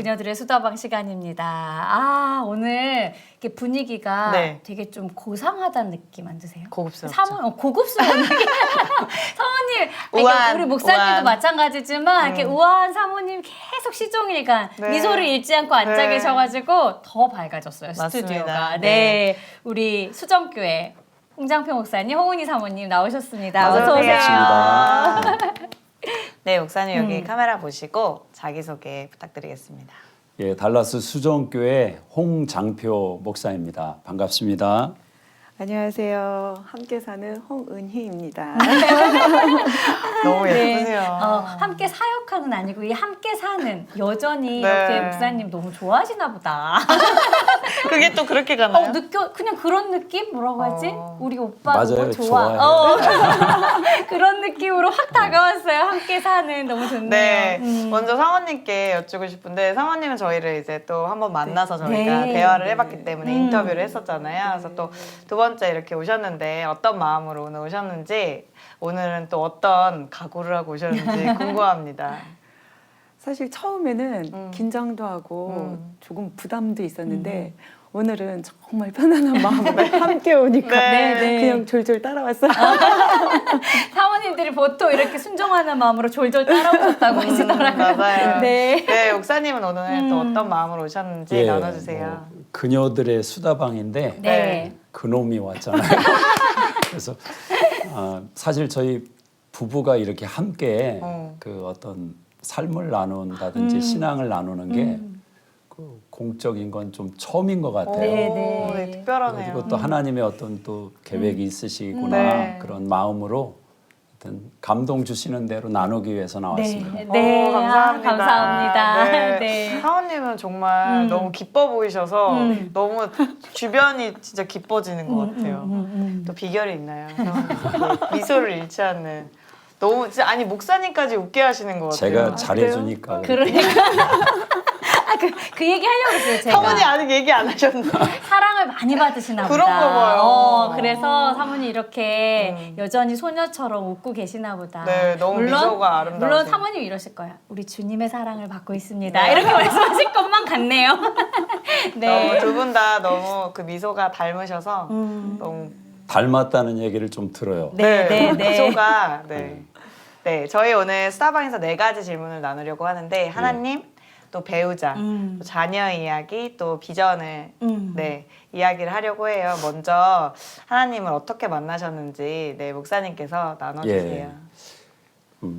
그녀들의 수다방 시간입니다. 아, 오늘 이렇게 분위기가 네. 되게 좀 고상하다는 느낌 안 드세요? 고급스럽죠. 고급스러운 느낌. 사모님, 아니, 우아한, 우리 목사님도 우아한. 마찬가지지만 이렇게 우아한 사모님 계속 시종일관 네. 미소를 잃지 않고 앉아 네. 계셔가지고 더 밝아졌어요, 맞습니다. 스튜디오가. 네. 네, 우리 수정교회 홍장표 목사님, 홍은희 사모님 나오셨습니다. 어서 어서 오세요. 반갑습니다. 네, 목사님 여기 카메라 보시고 자기소개 부탁드리겠습니다. 예, 달라스 수정교회 홍장표 목사입니다. 반갑습니다. 안녕하세요. 함께 사는 홍은희입니다. 너무 네. 예쁘세요. 함께 사역하는 아니고 이 함께 사는 여전히 네. 이렇게 목사님 너무 좋아하시나 보다. 그게 또 그렇게 가나요? 그냥 그런 느낌? 뭐라고 하지? 우리 오빠 맞아요. 너무 좋아. 좋아해요. 그런 느낌으로 확 다가왔어요. 함께 사는 너무 좋네요. 네, 먼저 사모님께 여쭈고 싶은데 사모님은 저희를 이제 또 한번 만나서 저희가 네. 대화를 해봤기 때문에 인터뷰를 했었잖아요. 그래서 또 두 번째 이렇게 오셨는데 어떤 마음으로 오늘 오셨는지 오늘은 또 어떤 각오를 하고 오셨는지 궁금합니다. 사실 처음에는 긴장도 하고 조금 부담도 있었는데 오늘은 정말 편안한 마음으로 함께 오니까 네. 네. 그냥 졸졸 따라왔어요. 사모님들이 보통 이렇게 순종하는 마음으로 졸졸 따라오셨다고 하시더라고요. 맞아요. 네. 네, 목사님은 오늘 또 어떤 마음으로 오셨는지 예, 나눠주세요. 뭐 그녀들의 수다방인데 네. 그놈이 왔잖아요. 그래서 사실 저희 부부가 이렇게 함께 그 어떤 삶을 나눈다든지 신앙을 나누는 게 그 공적인 건 좀 처음인 것 같아요. 네, 오, 네. 네, 특별하네요. 그리고 또 하나님의 어떤 또 계획이 있으시구나 네. 그런 마음으로 어떤 감동 주시는 대로 나누기 위해서 나왔습니다. 네. 오, 감사합니다. 감사합니다. 네. 네. 사원님은 정말 너무 기뻐 보이셔서 너무 주변이 진짜 기뻐지는 것 같아요. 또 비결이 있나요? 이렇게 미소를 잃지 않는. 너무 진짜 아니 목사님까지 웃게 하시는 것 같아요. 제가 잘해주니까. 그러니까. 그 얘기 하려고 했어요, 제가. 사모님 아직 얘기 안 하셨는데. 사랑을 많이 받으시나 보다. 그런가 봐요. 그래서 사모님 이렇게 여전히 소녀처럼 웃고 계시나 보다. 네, 너무 미소가 아름다우세요. 물론 사모님 이러실 거야. 우리 주님의 사랑을 받고 있습니다. 이렇게 말씀하실 것만 같네요. 네. 두 분 다 너무 그 미소가 닮으셔서 너무 닮았다는 얘기를 좀 들어요. 네. 미소가 네, 저희 오늘 스타방에서 4가지 질문을 나누려고 하는데 하나님, 또 배우자, 또 자녀 이야기, 또 비전을 이야기를 하려고 해요. 먼저 하나님을 어떻게 만나셨는지 목사님께서 나눠주세요.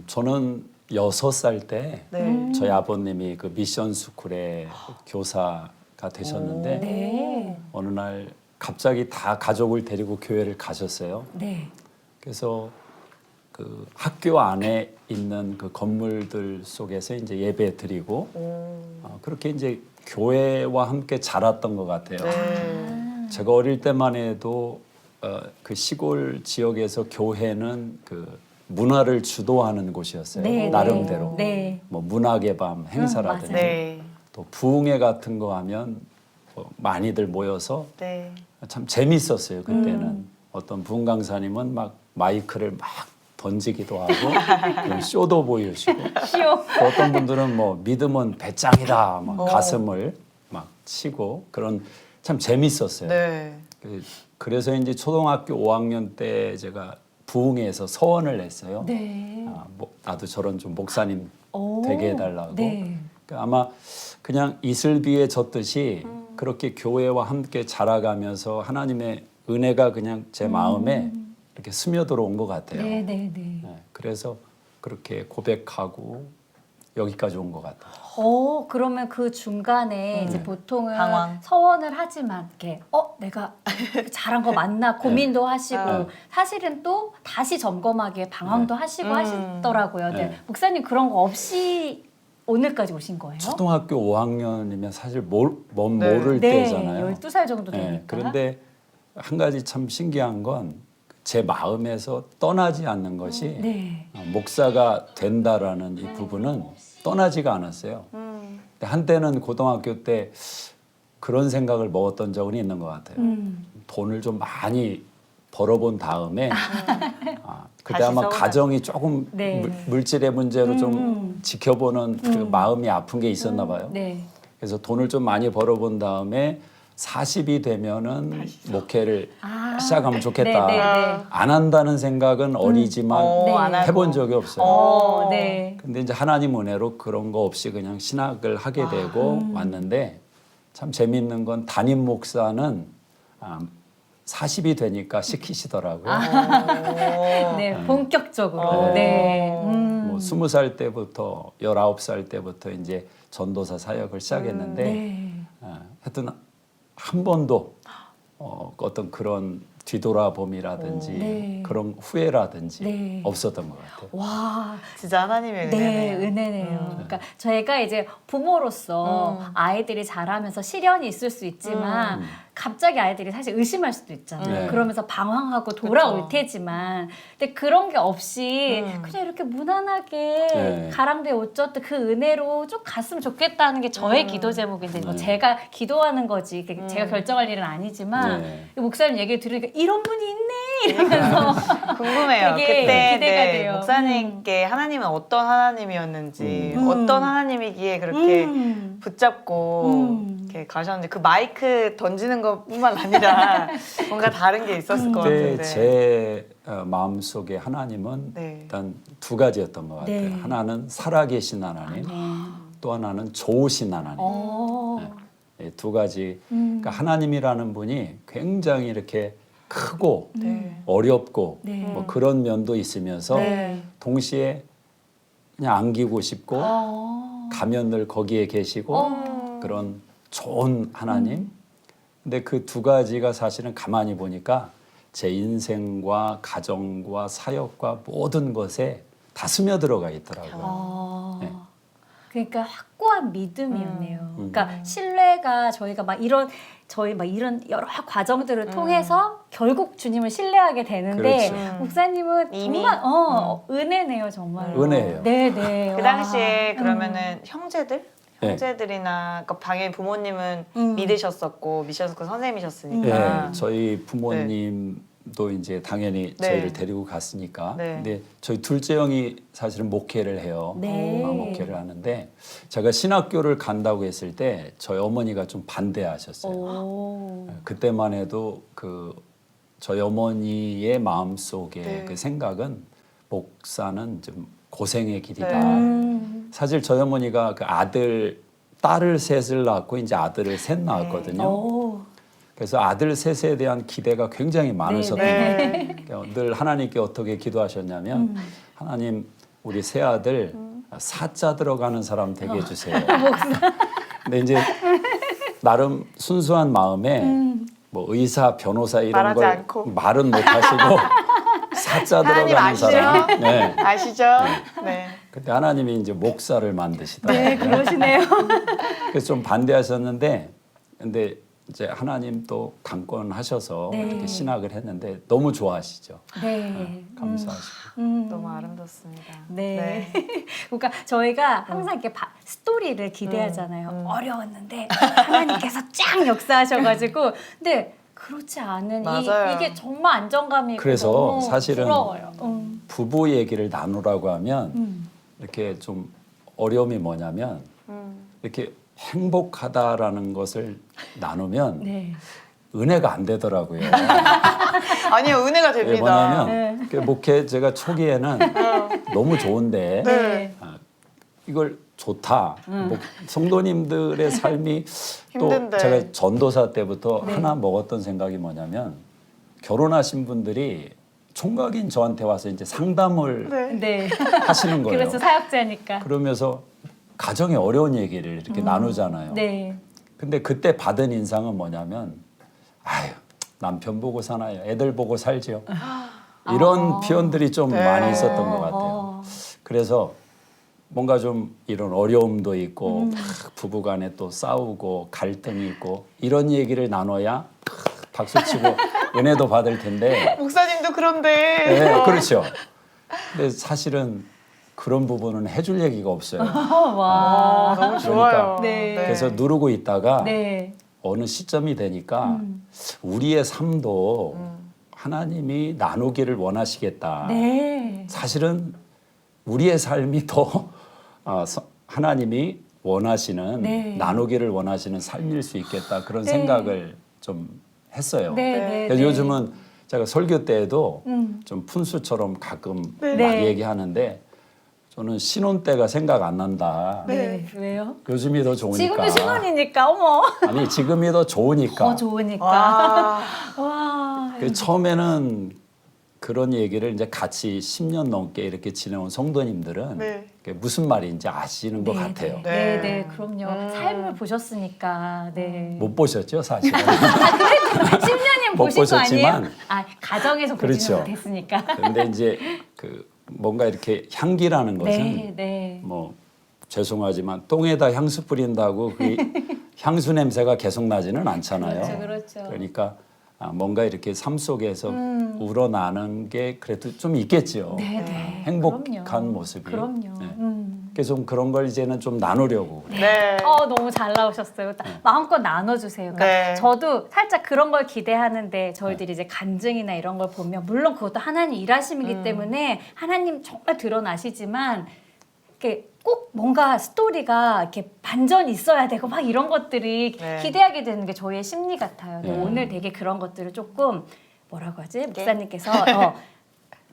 저는 6살 때 네. 저희 아버님이 그 미션 스쿨의 교사가 되셨는데 네. 어느 날 갑자기 다 가족을 데리고 교회를 가셨어요. 네. 그래서 그 학교 안에 있는 그 건물들 속에서 이제 예배 드리고 그렇게 이제 교회와 함께 자랐던 것 같아요. 네. 제가 어릴 때만 해도 그 시골 지역에서 교회는 그 문화를 주도하는 곳이었어요. 네, 나름대로. 네. 뭐 문학의 밤 행사라든지 맞아요. 네. 또 부흥회 같은 거 하면 뭐 많이들 모여서 네. 참 재밌었어요. 그때는 어떤 부흥 강사님은 막 마이크를 막 던지기도 하고 그런 쇼도 보여주시고 쉬워. 또 어떤 분들은 뭐 믿음은 배짱이다 막 가슴을 막 치고 그런 참 재밌었어요. 네. 그래서 이제 초등학교 5학년 때 제가 부흥회에서 서원을 했어요. 네. 나도 저런 좀 목사님 오, 되게 해달라고. 네. 그러니까 아마 그냥 이슬비에 졌듯이 그렇게 교회와 함께 자라가면서 하나님의 은혜가 그냥 제 마음에 이렇게 스며들어 온 것 같아요. 네. 그래서 그렇게 고백하고 여기까지 온 것 같아요. 그러면 그 중간에 이제 보통은 방황. 서원을 하지만 이렇게 내가 잘한 거 맞나 고민도 하시고 사실은 또 다시 점검하기에 방황도 하시고 하시더라고요. 근데 네. 목사님 그런 거 없이 오늘까지 오신 거예요? 초등학교 5학년이면 사실 모를 네, 때잖아요. 12살 정도 되니까. 네, 그런데 한 가지 참 신기한 건 제 마음에서 떠나지 않는 것이 네. 목사가 된다라는 이 부분은 떠나지가 않았어요. 근데 한때는 고등학교 때 그런 생각을 먹었던 적은 있는 것 같아요. 돈을 좀 많이 벌어본 다음에 그때 다시 아마 서운하죠. 가정이 조금 네. 물질의 문제로 좀 지켜보는 그 마음이 아픈 게 있었나 봐요. 네. 그래서 돈을 좀 많이 벌어본 다음에 40이 되면은 목회를 시작하면 좋겠다. 네, 네, 네. 안 한다는 생각은 어리지만 네. 안 하고. 해본 적이 없어요. 네. 근데 이제 하나님 은혜로 그런 거 없이 그냥 신학을 하게 되고 왔는데 참 재미있는 건 담임 목사는 40이 되니까 시키시더라고요. 네, 본격적으로. 네. 뭐 20살 때부터 19살 때부터 이제 전도사 사역을 시작했는데 네. 하여튼 한 번도 어떤 그런 뒤돌아봄이라든지 네. 그런 후회라든지 네. 없었던 것 같아요. 와. 진짜 하나님의 네, 은혜네요. 은혜네요. 그러니까 저희가 이제 부모로서 아이들이 자라면서 시련이 있을 수 있지만 갑자기 아이들이 사실 의심할 수도 있잖아요. 네. 그러면서 방황하고 돌아올 그쵸. 테지만 근데 그런 게 없이 그냥 이렇게 무난하게 네. 가랑비에 옷 젖듯 그 은혜로 쭉 갔으면 좋겠다는 게 저의 기도 제목인데 뭐 제가 기도하는 거지 그게 제가 결정할 일은 아니지만 네. 이 목사님 얘기를 들으니까 이런 분이 있네 이러면서 궁금해요. 되게 그때 기대가 돼요. 목사님께 하나님은 어떤 하나님이었는지, 음. 어떤 하나님이기에 그렇게 음. 붙잡고 이렇게 가셨는지 그 마이크 던지는 것뿐만 아니라 뭔가 다른 게 있었을 것 그때 같은데. 제 마음속에 하나님은 네. 일단 두 가지였던 것 같아요. 네. 하나는 살아계신 하나님, 또 하나는 좋으신 하나님. 네, 두 가지. 그러니까 하나님이라는 분이 굉장히 이렇게 크고 네. 어렵고 네. 뭐 그런 면도 있으면서 네. 동시에 그냥 안기고 싶고 어. 가면 늘 거기에 계시고 그런 좋은 하나님. 근데 그 두 가지가 사실은 가만히 보니까 제 인생과 가정과 사역과 모든 것에 다 스며들어가 있더라고요. 네. 그러니까 확고한 믿음이었네요. 그러니까 신뢰가 저희가 막 이런 여러 과정들을 통해서 결국 주님을 신뢰하게 되는데 그렇죠. 목사님은 이미. 정말 은혜네요 정말. 은혜예요. 네네. 그 당시에 그러면은 형제들? 네. 형제들이나 그러니까 당연히 부모님은 믿으셨었고 미셨었고 선생님이셨으니까. 네, 저희 부모님도 이제 당연히 네. 저희를 데리고 갔으니까. 네. 근데 저희 둘째 형이 사실은 목회를 해요. 네. 목회를 하는데 제가 신학교를 간다고 했을 때 저희 어머니가 좀 반대하셨어요. 오. 그때만 해도 그 저희 어머니의 마음 속에 네. 그 생각은 목사는 좀 고생의 길이다. 네. 사실 저희 어머니가 그 딸을 셋을 낳고 이제 아들을 셋 낳았거든요. 오. 그래서 아들 셋에 대한 기대가 굉장히 많으셨던 네. 거예요. 그러니까 늘 하나님께 어떻게 기도하셨냐면 하나님 우리 세 아들 사자 들어가는 사람 되게 해주세요. 근데 이제 나름 순수한 마음에 뭐 의사, 변호사 이런 말하지 걸 않고. 말은 못하시고 사자 하나님 들어가는 아시죠? 사람. 네. 아시죠? 네. 그때 하나님이 이제 목사를 만드시더라고요. 네 그러시네요. 그래서 좀 반대하셨는데, 근데 이제 하나님 또 강권하셔서 네. 이렇게 신학을 했는데 너무 좋아하시죠. 네. 감사하시고. 너무 아름답습니다. 네. 그러니까 저희가 항상 이렇게 스토리를 기대하잖아요. 어려웠는데 하나님께서 쫙 역사하셔가지고, 근데 그렇지 않은 맞아요. 이게 정말 안정감이 있고 그래서 너무 사실은 부러워요. 부부 얘기를 나누라고 하면 이렇게 좀 어려움이 뭐냐면 이렇게 행복하다라는 것을 나누면 네. 은혜가 안 되더라고요. 아니요, 은혜가 왜 됩니다. 뭐냐면 그 목회 제가 초기에는 너무 좋은데 네. 이걸 좋다. 뭐 성도님들의 삶이 또 힘든데. 제가 전도사 때부터 하나 먹었던 생각이 뭐냐면 결혼하신 분들이 총각인 저한테 와서 이제 상담을 네. 네. 하시는 거예요. 그래서 사역자니까. 그러면서 가정의 어려운 얘기를 이렇게 나누잖아요. 네. 근데 그때 받은 인상은 뭐냐면 아유 남편 보고 사나요? 애들 보고 살죠. 이런 표현들이 좀 네. 많이 있었던 것 같아요. 그래서 뭔가 좀 이런 어려움도 있고 부부간에 또 싸우고 갈등이 있고 이런 얘기를 나눠야 박수치고 은혜도 받을 텐데. 목사님도 그런데. 네, 그렇죠. 근데 사실은 그런 부분은 해줄 얘기가 없어요. 와. 너무 좋아요. 네. 그래서 누르고 있다가 네. 어느 시점이 되니까 우리의 삶도 하나님이 나누기를 원하시겠다. 네. 사실은 우리의 삶이 더 하나님이 원하시는 네. 나누기를 원하시는 삶일 수 있겠다 그런 네. 생각을 좀 했어요. 네, 네. 네, 그래서 네. 요즘은 제가 설교 때에도 음. 좀 푼수처럼 가끔 네. 막 네. 얘기하는데 저는 신혼 때가 생각 안 난다. 네. 왜요? 요즘이 더 좋으니까. 지금도 신혼이니까 어머. 아니 지금이 더 좋으니까. 더 좋으니까. 와. 와. 그 처음에는 그런 얘기를 이제 같이 10년 넘게 이렇게 지내온 성도님들은 네. 그게 무슨 말인지 아시는 것 같아요. 네, 네. 네, 그럼요. 삶을 보셨으니까. 네. 못 보셨죠, 사실은. 10년이면 못 보신 거 아니에요? 보셨지만. 아, 가정에서 보지는 그렇죠. 못했으니까. 근데 이제 그 뭔가 이렇게 향기라는 것은 네, 네. 뭐 죄송하지만 똥에다 향수 뿌린다고 그 향수 냄새가 계속 나지는 않잖아요. 그렇죠, 그렇죠. 그러니까 뭔가 이렇게 삶 속에서 우러나는 게 그래도 좀 있겠죠. 네, 네. 행복한 그럼요. 모습이. 그럼요. 네. 음. 그래서 좀 그런 걸 이제는 좀 나누려고. 네. 너무 잘 나오셨어요. 마음껏 나눠주세요. 그러니까 네. 저도 살짝 그런 걸 기대하는데 저희들이 이제 간증이나 이런 걸 보면 물론 그것도 하나님 일하심이기 때문에 하나님 정말 드러나시지만 이렇게 꼭 뭔가 스토리가 이렇게 반전이 있어야 되고 막 이런 것들이 네. 기대하게 되는 게 저희의 심리 같아요. 근데 네. 오늘 되게 그런 것들을 조금 뭐라고 하지? 목사님께서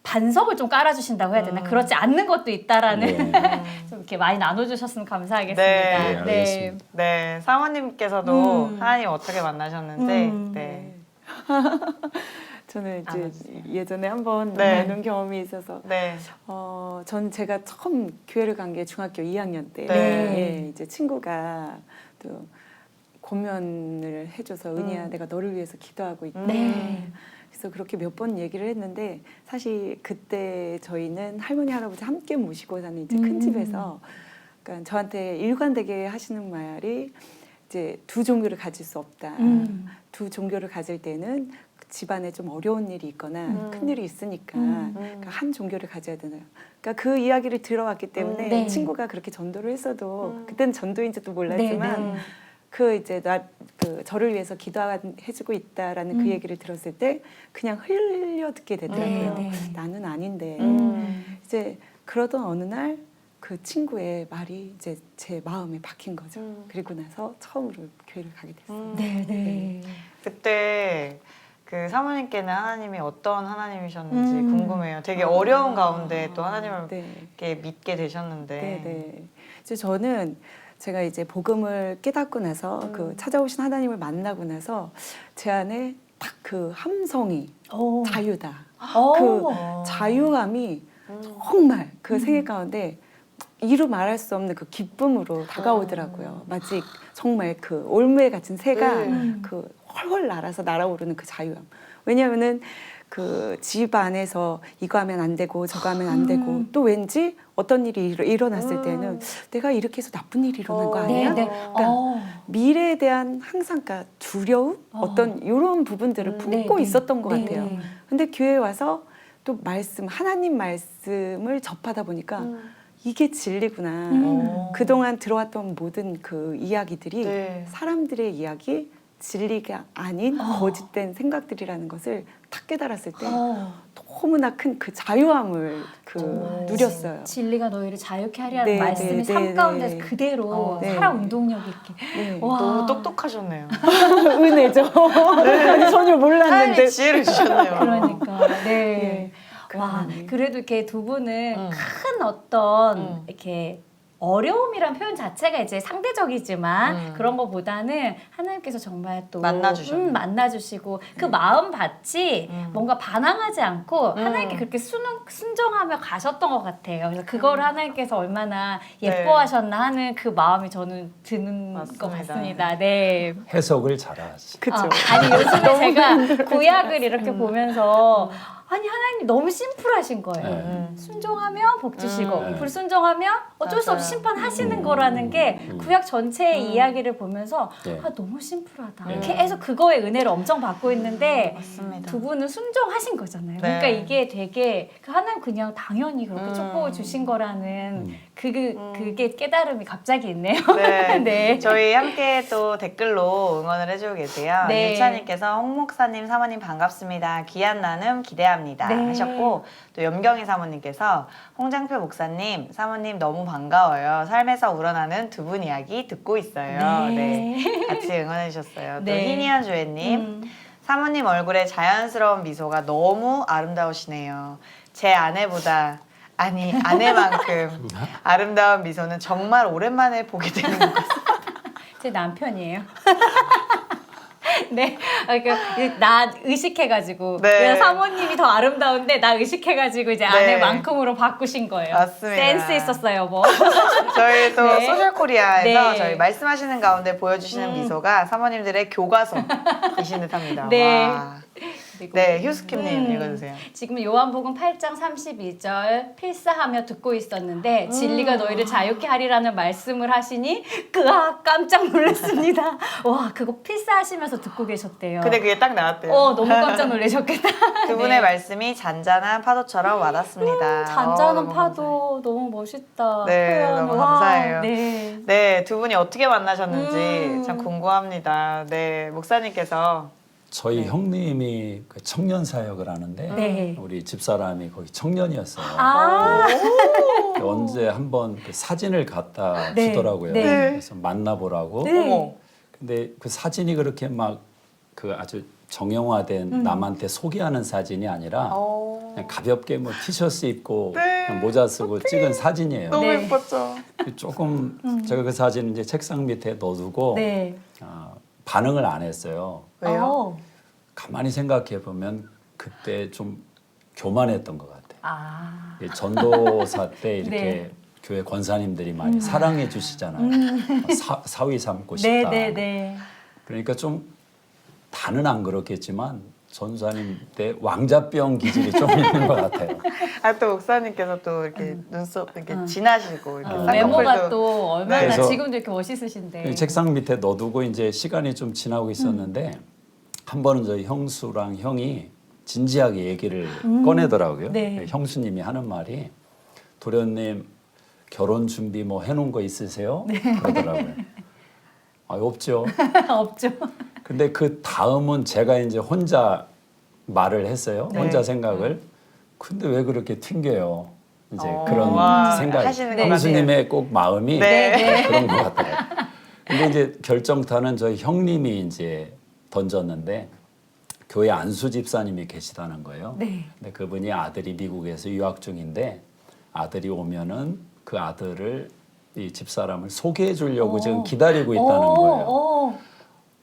반석을 좀 깔아주신다고 해야 되나? 그렇지 않는 것도 있다라는 네. 좀 이렇게 많이 나눠주셨으면 감사하겠습니다. 네, 알겠습니다. 네, 사모님께서도 음. 하나님 어떻게 만나셨는지. 네. 저는 이제 나눠주세요. 예전에 한번 네. 나눈 경험이 있어서 네. 전 제가 처음 교회를 간 게 중학교 2학년 때 네. 예, 이제 친구가 또 권면을 해줘서 은희야 내가 너를 위해서 기도하고 있다. 네. 그래서 그렇게 몇 번 얘기를 했는데 사실 그때 저희는 할머니 할아버지 함께 모시고 사는 이제 큰 집에서 그러니까 저한테 일관되게 하시는 말이 이제 두 종교를 가질 수 없다. 두 종교를 가질 때는 집안에 좀 어려운 일이 있거나 큰 일이 있으니까 그러니까 한 종교를 가져야 되나요? 그러니까 그 이야기를 들어왔기 때문에 네. 친구가 그렇게 전도를 했어도 그때는 전도인지도 몰랐지만 네. 그 이제 저를 위해서 기도해주고 있다라는 그 얘기를 들었을 때 그냥 흘려 듣게 되더라고요. 네, 네. 나는 아닌데 이제 그러던 어느 날 그 친구의 말이 이제 제 마음에 박힌 거죠. 그리고 나서 처음으로 교회를 가게 됐어요. 네, 네. 그때 그 사모님께는 하나님이 어떤 하나님이셨는지 궁금해요. 되게 어려운 가운데 또 하나님을 네. 이렇게 믿게 되셨는데. 네, 네. 이제 저는 제가 이제 복음을 깨닫고 나서 그 찾아오신 하나님을 만나고 나서 제 안에 딱 그 함성이 자유다. 그 자유함이 정말 그 세계 가운데 이루 말할 수 없는 그 기쁨으로 다가오더라고요. 마치 정말 그 올무에 갇힌 새가 그 훨훨 날아서 날아오르는 그 자유함. 왜냐하면은 그 집 안에서 이거 하면 안 되고 저거 하면 안 되고 또 왠지 어떤 일이 일어났을 때는 내가 이렇게 해서 나쁜 일이 일어난 거 아니야? 네, 네. 그러니까 미래에 대한 항상 그러니까 두려움 어떤 이런 부분들을 품고 네, 있었던 것 네, 같아요. 네. 근데 교회에 와서 또 하나님 말씀을 접하다 보니까 이게 진리구나. 그동안 들어왔던 모든 그 이야기들이 네. 사람들의 이야기, 진리가 아닌 거짓된 생각들이라는 것을 딱 깨달았을 때 너무나 큰 그 자유함을 누렸어요. 진리가 너희를 자유케 하리라는 네, 말씀이 네, 삶 네, 가운데서 네. 그대로 네. 살아 운동력 있게. 네. 와. 너무 똑똑하셨네요. 은혜죠. 전혀 몰랐는데. 하나님이 지혜를 주셨네요. 그러니까 네. 네. 와, 그러네. 그래도 이렇게 두 분은 큰 어떤 이렇게 어려움이란 표현 자체가 이제 상대적이지만 그런 것보다는 하나님께서 정말 또 만나주셨네. 만나주시고 그 마음밭이 뭔가 반항하지 않고 하나님께 그렇게 순종하며 가셨던 것 같아요. 그래서 그걸 하나님께서 얼마나 예뻐하셨나 하는 그 마음이 저는 드는 맞습니다. 것 같습니다. 네. 해석을 잘하시. 그쵸. 아니 요즘에 제가 구약을 이렇게 보면서 아니 하나님 너무 심플하신 거예요. 순종하면 복 주시고 불순종하면 어쩔 수 없이 심판하시는 거라는 게 구약 전체의 이야기를 보면서 네. 아 너무 심플하다. 네. 계속 그거의 은혜를 엄청 받고 있는데 맞습니다. 두 분은 순종하신 거잖아요. 네. 그러니까 이게 되게 하나님 그냥 당연히 그렇게 축복을 주신 거라는 그게 깨달음이 갑자기 있네요. 네. 네. 저희 함께 또 댓글로 응원을 해주고 계세요. 네. 유찬님께서 홍 목사님, 사모님 반갑습니다. 귀한 나눔 기대합니다. 네. 하셨고 또 염경희 사모님께서 홍장표 목사님, 사모님 너무 반가워요. 삶에서 우러나는 두 분 이야기 듣고 있어요. 네. 같이 응원해 주셨어요. 또 네. 희니언 주애님. 사모님 얼굴에 자연스러운 미소가 너무 아름다우시네요. 제 아내보다 아니 아내만큼 아름다운 미소는 정말 오랜만에 보게 되는 것 같습니다. 제 남편이에요. 네, 나 의식해가지고 네. 그냥 사모님이 더 아름다운데 나 의식해가지고 이제 아내만큼으로 바꾸신 거예요. 맞습니다. 센스 있었어요, 뭐. 저희 또 네. 소셜코리아에서 네. 저희 말씀하시는 가운데 보여주시는 미소가 사모님들의 교과서이신 듯합니다. 네. 와. 그리고 네, 휴스킴님 읽어주세요. 지금 요한복음 8장 32절 필사하며 듣고 있었는데 진리가 너희를 자유케 하리라는 말씀을 하시니 깜짝 놀랐습니다. 와, 그거 필사하시면서 듣고 계셨대요. 근데 그게 딱 나왔대요. 너무 깜짝 놀라셨겠다. 두 분의 네. 말씀이 잔잔한 파도처럼 와닿습니다. 잔잔한 너무 파도 너무 멋있다. 네, 표현. 너무 와, 감사해요. 네. 네, 두 분이 어떻게 만나셨는지 참 궁금합니다. 네, 목사님께서 저희 형님이 그 청년 사역을 하는데 네. 우리 집사람이 거기 청년이었어요. 아, 언제 한번 그 사진을 갖다 네. 주더라고요. 네. 그래서 만나보라고. 네. 어머. 근데 그 사진이 그렇게 막 그 아주 정형화된 남한테 소개하는 사진이 아니라 그냥 가볍게 뭐 티셔츠 입고 네. 그냥 모자 쓰고 찍은 사진이에요. 너무 네. 예뻤죠. 조금 제가 그 사진 이제 책상 밑에 넣어두고 네. 반응을 안 했어요. 왜요? 가만히 생각해 보면 그때 좀 교만했던 것 같아요. 아. 이 전도사 때 이렇게 네. 교회 권사님들이 많이 사랑해 주시잖아요. 사위 삼고 싶다. 네, 네, 네. 그러니까 좀 다는 안 그렇겠지만 전사님 때 왕자병 기질이 좀 있는 것 같아요. 아, 또 목사님께서 또 이렇게 눈썹 이렇게 진하시고 이렇게 외모가 쌍꺼풀도 또 얼마나 그래서 지금도 이렇게 멋있으신데. 책상 밑에 넣어두고 이제 시간이 좀 지나고 있었는데 한 번은 저희 형수랑 형이 진지하게 얘기를 꺼내더라고요. 네. 형수님이 하는 말이 도련님 결혼 준비 뭐 해놓은 거 있으세요? 그러더라고요. 아, 없죠. 없죠. 근데 그 다음은 제가 이제 혼자 말을 했어요. 네. 혼자 생각을. 근데 왜 그렇게 튕겨요? 이제 와, 그런 생각. 하시는 것 형수님의 꼭 마음이 네. 그런 것 같아요. 근데 이제 결정타는 저희 형님이 이제 던졌는데 교회 안수 집사님이 계시다는 거예요. 네. 근데 그분이 아들이 미국에서 유학 중인데 아들이 오면은 그 아들을 이 집사람을 소개해 주려고 지금 기다리고 있다는 거예요.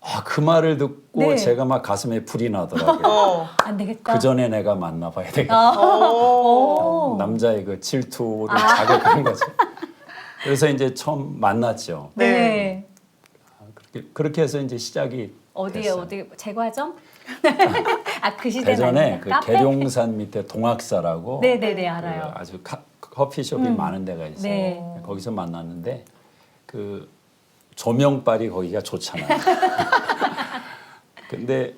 아, 그 말을 듣고 네. 제가 막 가슴에 불이 나더라고요. 안 되겠다. 그 전에 내가 만나봐야 되겠다. 오. 남자의 그 질투를 자극한 거죠. 그래서 이제 처음 만났죠. 네. 그렇게 해서 이제 시작이 어디에 됐어요. 어디 제과점? 그 시대는 대전에 아니구나. 그 카페? 계룡산 밑에 동학사라고 네네네 알아요. 그 아주 커피숍이 많은 데가 있어요. 네. 거기서 만났는데 그 조명빨이 거기가 좋잖아요. 근데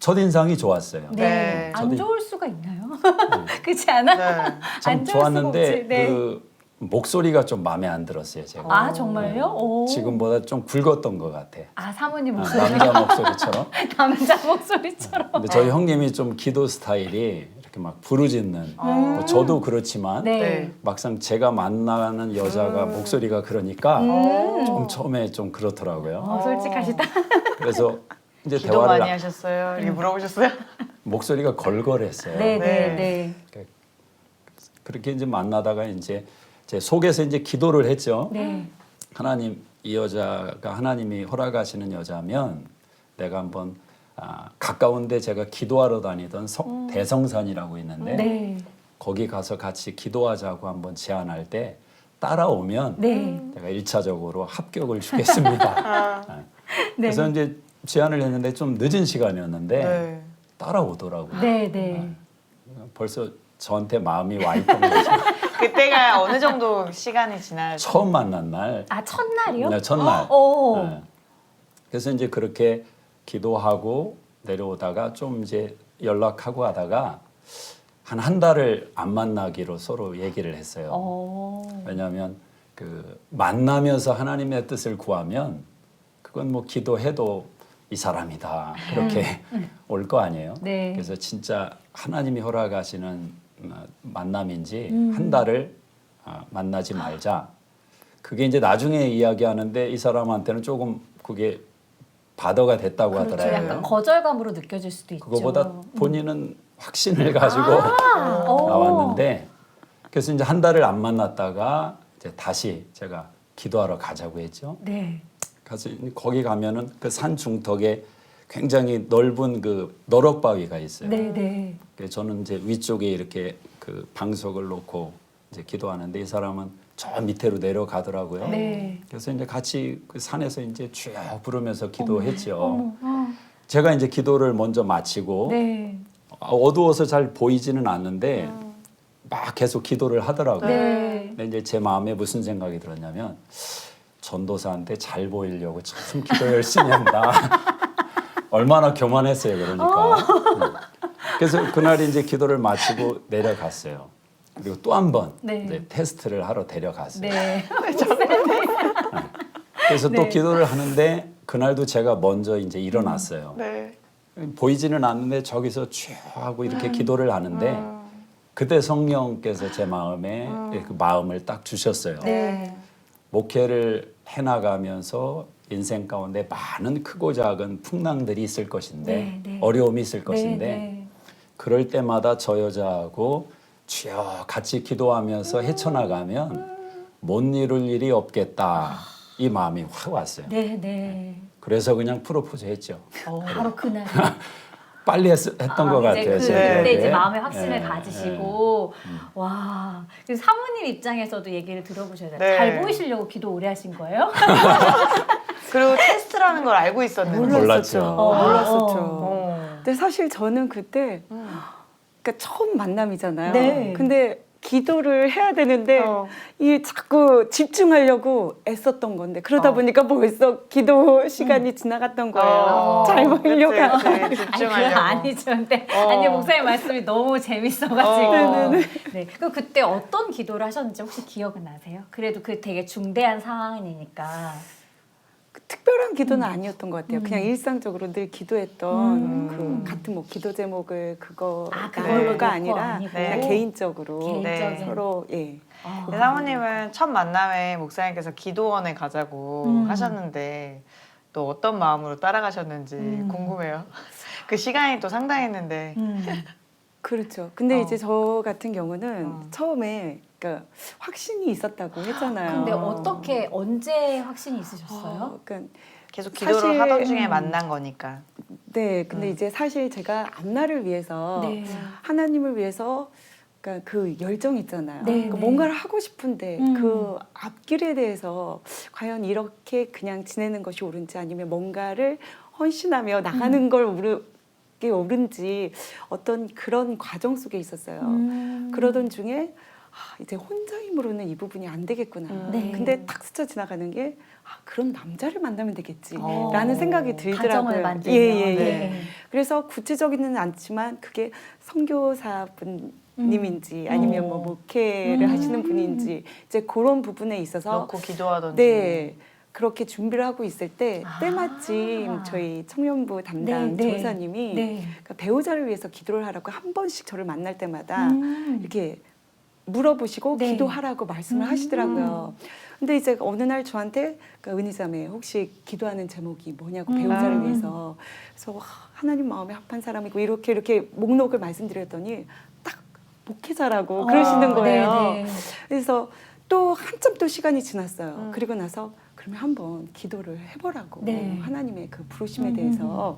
첫인상이 좋았어요. 네. 네. 안 저도- 좋을 수가 있나요? 그렇지 않아? 네. 참 안 좋을 수가 좋았는데 없지. 네. 그 목소리가 좀 마음에 안 들었어요. 제가. 아 정말요? 오. 지금보다 좀 굵었던 것 같아. 사모님 목소리 남자 목소리처럼. 남자 목소리처럼. 근데 저희 형님이 좀 기도 스타일이 이렇게 막 부르짖는. 뭐 저도 그렇지만 네. 네. 막상 제가 만나는 여자가 목소리가 그러니까 좀 처음에 좀 그렇더라고요. 솔직하시다. 그래서 이제 기도 대화를 많이 하셨어요? 이렇게 물어보셨어요? 목소리가 걸걸했어요. 네네네. 그렇게 이제 만나다가 이제 제 속에서 이제 기도를 했죠. 네. 하나님, 이 여자가 하나님이 허락하시는 여자면 내가 한번 가까운데 제가 기도하러 다니던 대성산이라고 있는데 네. 거기 가서 같이 기도하자고 한번 제안할 때 따라오면 네. 내가 1차적으로 합격을 주겠습니다. 그래서 이제 제안을 했는데 좀 늦은 시간이었는데 네. 따라오더라고요. 네네. 벌써 저한테 마음이 와 있던 거죠. 그때가 어느 정도 시간이 지나요? 처음 만난 날, 첫날이요? 네, 첫날. 오. 네. 그래서 이제 그렇게 기도하고 내려오다가 좀 이제 연락하고 하다가 한 달을 안 만나기로 서로 얘기를 했어요. 어. 왜냐하면 그 만나면서 하나님의 뜻을 구하면 그건 뭐 기도해도 이 사람이다 그렇게 올 거 아니에요. 네. 그래서 진짜 하나님이 허락하시는 만남인지 한 달을 만나지 말자. 그게 이제 나중에 이야기하는데 이 사람한테는 조금 그게 바더가 됐다고 그렇죠. 하더라고요. 약간 거절감으로 느껴질 수도 있죠. 그거보다 본인은 확신을 가지고 오. 나왔는데 그래서 이제 한 달을 안 만났다가 이제 다시 제가 기도하러 가자고 했죠. 네. 가서 거기 가면은 그 산 중턱에 굉장히 넓은 그 너럭바위가 있어요. 네, 네. 그래서 저는 이제 위쪽에 이렇게 그 방석을 놓고 이제 기도하는데 이 사람은 저 밑으로 내려가더라고요. 네. 그래서 이제 같이 그 산에서 이제 쭉 부르면서 기도했죠. 어머. 제가 이제 기도를 먼저 마치고 네. 어두워서 잘 보이지는 않는데 막 계속 기도를 하더라고요. 네. 근데 이제 제 마음에 무슨 생각이 들었냐면 전도사한테 잘 보이려고 참 기도 열심히 한다. 얼마나 교만했어요, 그러니까. 그래서 그날 이제 기도를 마치고 내려갔어요. 그리고 또 한 번 네. 이제 테스트를 하러 데려갔어요. 네. 그래서 또 네. 기도를 하는데 그날도 제가 먼저 이제 일어났어요. 네. 보이지는 않는데 저기서 쭉 하고 이렇게 기도를 하는데 그때 성령께서 제 마음에 그 마음을 딱 주셨어요. 네. 목회를 해나가면서 인생 가운데 많은 크고 작은 풍랑들이 있을 것인데 네, 네. 어려움이 있을 것인데 네. 그럴 때마다 저 여자하고 주여 같이 기도하면서 헤쳐나가면 못 이룰 일이 없겠다. 이 마음이 확 왔어요. 네, 네. 그래서 그냥 프로포즈 했죠. 바로 그날. 빨리 했던 것 같아요. 이제 제 그때 기억에. 이제 마음의 확신을 예, 가지시고 와. 그래서 사모님 입장에서도 얘기를 들어보셔야 돼요. 네. 잘 보이시려고 기도 오래 하신 거예요? 그리고 테스트라는 걸 알고 있었는데. 몰랐죠. 몰랐었죠. 어. 근데 사실 저는 그때 그러니까 처음 만남이잖아요. 네. 근데 기도를 해야 되는데 이 자꾸 집중하려고 애썼던 건데 그러다 보니까 벌써 기도 시간이 지나갔던 거예요. 잘 보이려고 그치, 그치. 아니 그건 집중하려고. 아니죠. 근데 아니 목사님 말씀이 너무 재밌어가지고. 네네네. 네. 그럼 그때 어떤 기도를 하셨는지 혹시 기억은 나세요? 그래도 그 되게 중대한 상황이니까. 특별한 기도는 아니었던 것 같아요. 그냥 일상적으로 늘 기도했던 그 같은 뭐 기도 제목을 그걸로 그거가 놓고 아니라 아니고. 그냥 개인적으로 개인적인. 서로 예. 근데 사모님은 첫 만남에 목사님께서 기도원에 가자고 하셨는데 또 어떤 마음으로 따라가셨는지 궁금해요. 그 시간이 또 상당했는데. 그렇죠. 근데 어. 이제 저 같은 경우는 처음에 그러니까 확신이 있었다고 했잖아요. 근데 어떻게 언제 확신이 있으셨어요? 그러니까 계속 기도를 사실, 하던 중에 만난 거니까. 네, 근데 이제 사실 제가 앞날을 위해서 네. 하나님을 위해서 그러니까 그 열정 있잖아요. 네, 그러니까 네. 뭔가를 하고 싶은데 음. 그 앞길에 대해서 과연 이렇게 그냥 지내는 것이 옳은지 아니면 뭔가를 헌신하며 나가는 걸 게 옳은지 어떤 그런 과정 속에 있었어요. 그러던 중에 이제 혼자 힘으로는 이 부분이 안 되겠구나. 네. 근데 탁 스쳐 지나가는 게 그럼 남자를 만나면 되겠지. 어. 라는 생각이 들더라고요. 가정을 만들면. 예. 네. 그래서 구체적이지는 않지만 그게 선교사분님인지 아니면 뭐 목회를 하시는 분인지 이제 그런 부분에 있어서 넣고 기도하던지. 네. 그렇게 준비를 하고 있을 때 때마침 저희 청년부 담당 네, 네. 전사님이 네. 그러니까 배우자를 위해서 기도를 하라고 한 번씩 저를 만날 때마다 이렇게 물어보시고 네. 기도하라고 말씀을 하시더라고요. 근데 이제 어느 날 저한테 그러니까 은희자매 혹시 기도하는 제목이 뭐냐고 배우자를 위해서 그래서 하나님 마음에 합한 사람이고 이렇게 목록을 말씀드렸더니 딱 목회자라고 그러시는 거예요. 네, 네. 그래서 또 한참 또 시간이 지났어요. 그리고 나서 그러면 한번 기도를 해보라고 네. 하나님의 그 부르심에 대해서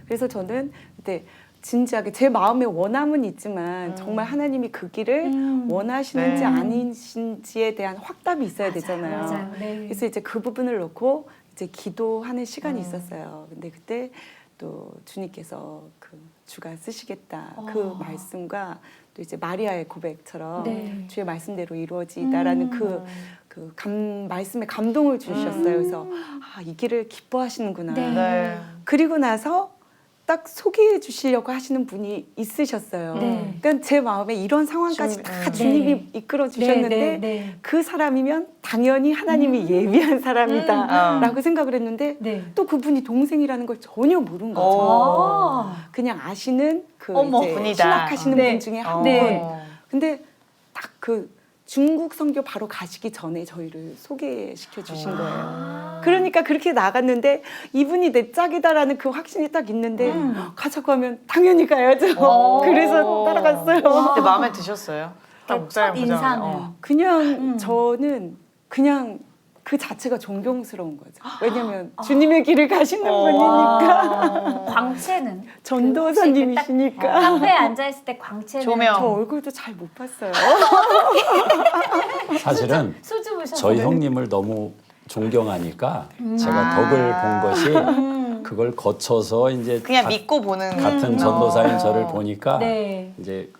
그래서 저는 그때 진지하게 제 마음의 원함은 있지만 정말 하나님이 그 길을 원하시는지 네. 아니신지에 대한 확답이 있어야 되잖아요. 맞아요. 네. 그래서 이제 그 부분을 놓고 이제 기도하는 시간이 있었어요. 근데 그때 또 주님께서 그 주가 쓰시겠다 그 말씀과 또 이제 마리아의 고백처럼 네. 주의 말씀대로 이루어지다라는 그 말씀에 감동을 주셨어요. 그래서 이 길을 기뻐하시는구나. 네. 네. 그리고 나서 딱 소개해 주시려고 하시는 분이 있으셨어요. 네. 그러니까 제 마음에 이런 상황까지 다 주님이 네. 이끌어 주셨는데 네. 그 사람이면 당연히 하나님이 예비한 사람이다라고 생각을 했는데 네. 또 그분이 동생이라는 걸 전혀 모른 거죠. 오. 그냥 아시는 그 어머. 이제 분이다. 신학하시는 네. 분 중에 한 네. 분. 근데 딱 그 중국 선교 바로 가시기 전에 저희를 소개시켜 주신 거예요. 그러니까 그렇게 나갔는데 이분이 내 짝이다라는 그 확신이 딱 있는데 가자고 하면 당연히 가야죠. 오. 그래서 따라갔어요. 근데 마음에 드셨어요? 딱 첫 목사님 인상은. 보자마자. 그냥 저는 그냥 그 자체가 존경스러운 거죠. 왜냐면 주님의 길을 가시는 분이니까. 광채는 전도사님이시니까. 카페에 앉아 있을 때 광채는 조명. 저 얼굴도 잘 못 봤어요. 사실은 수줍으셔서 네. 저희 형님을 너무 존경하니까 제가 덕을 본 것이 그걸 거쳐서 이제 그냥 믿고 보는 같은 전도사인 저를 보니까 네. 이제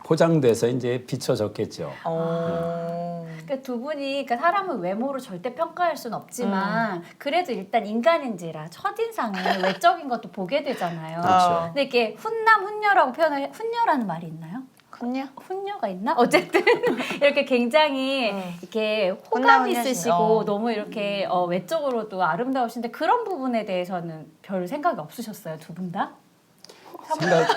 포장돼서 이제 비춰졌겠죠. 그러니까 두 분이 그러니까 사람을 외모로 절대 평가할 수는 없지만 그래도 일단 인간인지라 첫인상은 외적인 것도 보게 되잖아요. 그렇죠. 근데 이게 훈남 훈녀라고 표현을 훈녀라는 말이 있나요? 그냥 훈녀가 있나? 어쨌든 이렇게 굉장히 이렇게 훈남, 호감 훈녀신. 있으시고 너무 이렇게 외적으로도 아름다우신데 그런 부분에 대해서는 별 생각이 없으셨어요, 두 분 다? 생각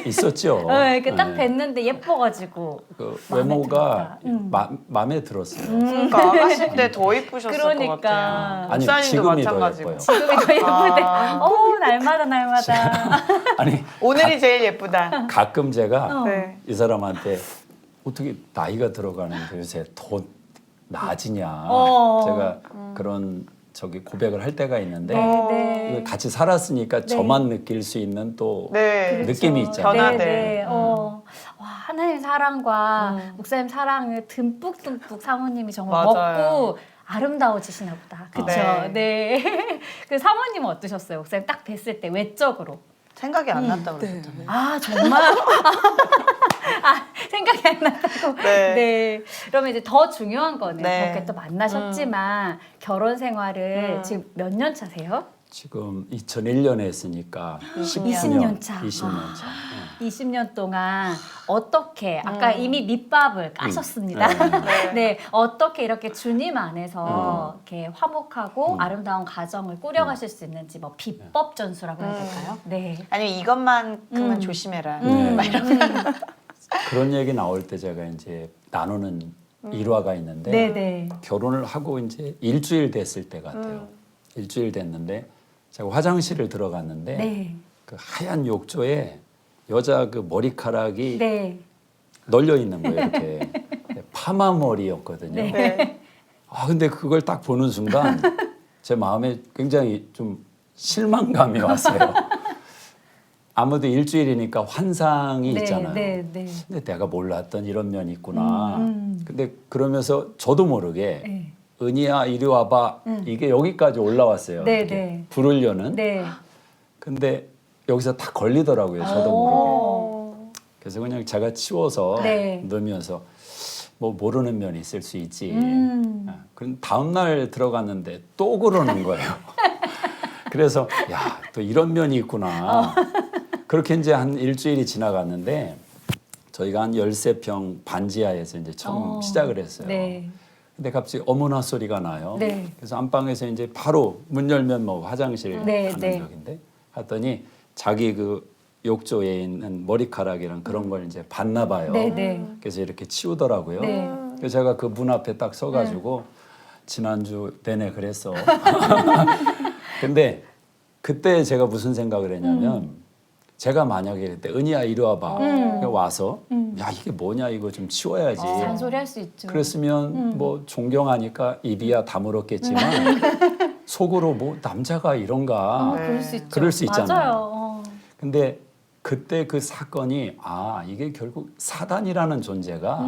있었죠. 이렇게 딱 네. 뵀는데 예뻐가지고 그 마음에 외모가 들었다. 마음에 들었어요. 그러니까 아가씨 때 더 이쁘셨을 그러니까. 것 같아요. 아니, 목사님도 지금이 더 마찬가지고. 예뻐요. 지금이 더 예쁜데 날마다 날마다 아니 오늘이 제일 예쁘다. 가끔 제가 네. 이 사람한테 어떻게 나이가 들어가는데 요새 더 나아지냐 제가 그런 저기 고백을 할 때가 있는데 네. 같이 살았으니까 저만 느낄 수 있는 또 네. 느낌이 있잖아요. 변화들. 네. 와, 하나님 사랑과 목사님 사랑을 듬뿍듬뿍 사모님이 정말 맞아요. 먹고 아름다워지시나 보다. 그렇죠. 네. 네. 그 사모님은 어떠셨어요? 목사님 딱 뵀을 때 외적으로. 생각이 안 났다고 네. 그러셨잖아요. 아 정말 생각이 안 났다고. 네. 그러면 이제 더 중요한 거는 네. 그렇게 또 만나셨지만 결혼 생활을 지금 몇 년 차세요? 지금 2001년에 했으니까 20년 차. 20년 차. 20년 동안 어떻게 아까 이미 밑밥을 까셨습니다. 네. 네, 어떻게 이렇게 주님 안에서 이렇게 화목하고 아름다운 가정을 꾸려가실 수 있는지 뭐 비법 전수라고 해야 될까요? 네. 아니면 이것만큼은 조심해라. 네. 막 이런 그런 얘기 나올 때 제가 이제 나누는 일화가 있는데 네, 네. 결혼을 하고 이제 일주일 됐을 때 같아요. 일주일 됐는데 제가 화장실을 들어갔는데 네. 그 하얀 욕조에 여자 그 머리카락이 네. 널려 있는 거예요. 이렇게 파마 머리였거든요. 네. 네. 아 근데 그걸 딱 보는 순간 제 마음에 굉장히 좀 실망감이 왔어요. 아무도 일주일이니까 환상이 네, 있잖아요. 네, 네. 근데 내가 몰랐던 이런 면이 있구나. 근데 그러면서 저도 모르게 네. 은희야 이리 와봐 이게 여기까지 올라왔어요. 네, 이렇게 네. 부르려는. 네. 근데 여기서 딱 걸리더라고요. 저도 모르게. 그래서 그냥 제가 치워서 네. 넣으면서 뭐 모르는 면이 있을 수 있지. 그럼 다음 날 들어갔는데 또 그러는 거예요. 그래서 야, 또 이런 면이 있구나. 그렇게 이제 한 일주일이 지나갔는데 저희가 한 13평 반지하에서 이제 처음 시작을 했어요. 네. 근데 갑자기 어머나 소리가 나요. 네. 그래서 안방에서 이제 바로 문 열면 뭐 화장실 네, 가는 네. 적인데 하더니 자기 그 욕조에 있는 머리카락이랑 그런 걸 이제 봤나 봐요. 네, 네. 그래서 이렇게 치우더라고요. 네. 그래서 제가 그 문 앞에 딱 서가지고 지난주 내내 그랬어. 근데 그때 제가 무슨 생각을 했냐면 제가 만약에 그때 은희야 이리 와봐. 그래서 와서 야 이게 뭐냐 이거 좀 치워야지. 잔소리할 수 있죠. 그랬으면 뭐 존경하니까 입이야 다물었겠지만 속으로 뭐 남자가 이런가. 그럴 수 있죠. 그럴 수 있잖아요. 맞아요. 근데 그때 그 사건이 아 이게 결국 사단이라는 존재가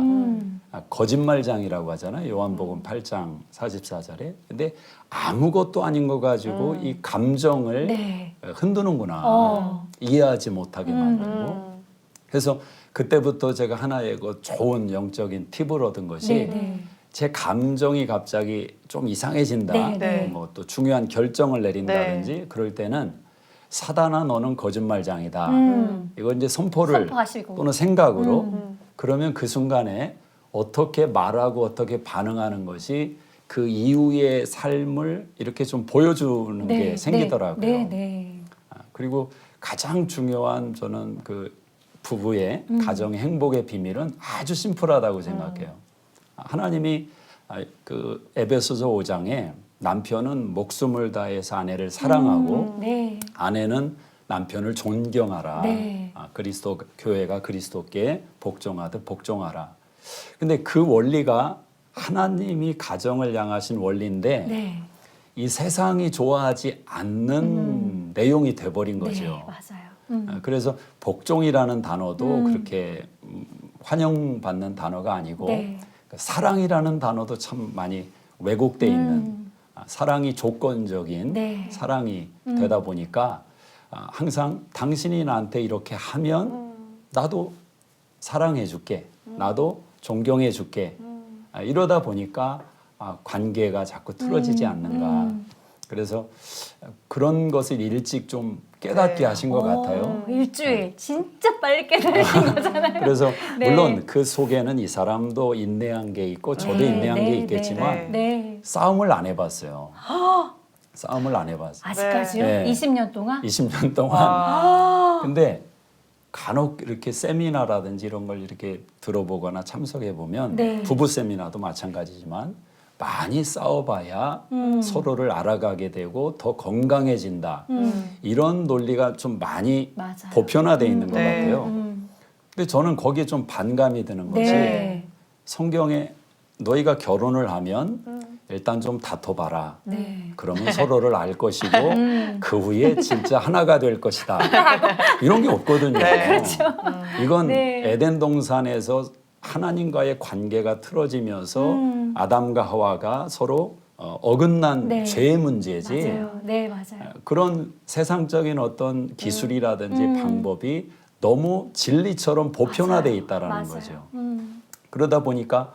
거짓말장이라고 하잖아요. 요한복음 8장 44절에. 근데 아무것도 아닌 거 가지고 이 감정을 네. 흔드는구나. 이해하지 못하게 만들고. 그래서 그때부터 제가 하나의 그 좋은 영적인 팁을 얻은 것이 네, 네. 제 감정이 갑자기 좀 이상해진다. 네, 네. 뭐 또 중요한 결정을 내린다든지 그럴 때는 사단아 너는 거짓말장이다. 이거 이제 선포를 선포하시고. 또는 생각으로 그러면 그 순간에 어떻게 말하고 어떻게 반응하는 것이 그 이후의 삶을 이렇게 좀 보여주는 게 생기더라고요. 네, 네. 그리고 가장 중요한 저는 그 부부의 가정의 행복의 비밀은 아주 심플하다고 생각해요. 하나님이 그 에베소서 5장에 남편은 목숨을 다해서 아내를 사랑하고 네. 아내는 남편을 존경하라. 네. 그리스도 교회가 그리스도께 복종하듯 복종하라. 근데 그 원리가 하나님이 가정을 향하신 원리인데 네. 이 세상이 좋아하지 않는 내용이 돼버린 거죠. 네, 맞아요. 그래서 복종이라는 단어도 그렇게 환영받는 단어가 아니고 네. 사랑이라는 단어도 참 많이 왜곡돼 있는 사랑이 조건적인 네. 사랑이 되다 보니까 항상 당신이 나한테 이렇게 하면 나도 사랑해 줄게. 나도 존경해 줄게. 이러다 보니까 관계가 자꾸 틀어지지 않는가. 그래서 그런 것을 일찍 좀 깨닫게 네. 하신 것 같아요. 일주일 진짜 빨리 깨달으신 거잖아요. 그래서 네. 물론 그 속에는 이 사람도 인내한 게 있고 저도 네, 인내한 네, 게 있겠지만 네. 싸움을 안 해봤어요. 싸움을 안 해봤어요. 아직까지요? 네. 20년 동안? 20년 동안. 아. 근데 간혹 이렇게 세미나라든지 이런 걸 이렇게 들어보거나 참석해 보면 네. 부부 세미나도 마찬가지지만 많이 싸워봐야 서로를 알아가게 되고 더 건강해진다. 이런 논리가 좀 많이 맞아요. 보편화되어 있는 것 네. 같아요. 근데 저는 거기에 좀 반감이 드는 것이 네. 성경에 너희가 결혼을 하면 일단 좀 다퉈봐라. 네. 그러면 서로를 알 것이고 그 후에 진짜 하나가 될 것이다. 이런 게 없거든요. 이건 네. 에덴 동산에서 하나님과의 관계가 틀어지면서 아담과 하와가 서로 어긋난 네. 죄의 문제지. 맞아요. 네, 맞아요. 그런 세상적인 어떤 기술이라든지 방법이 너무 진리처럼 보편화되어 있다라는 맞아요. 거죠. 그러다 보니까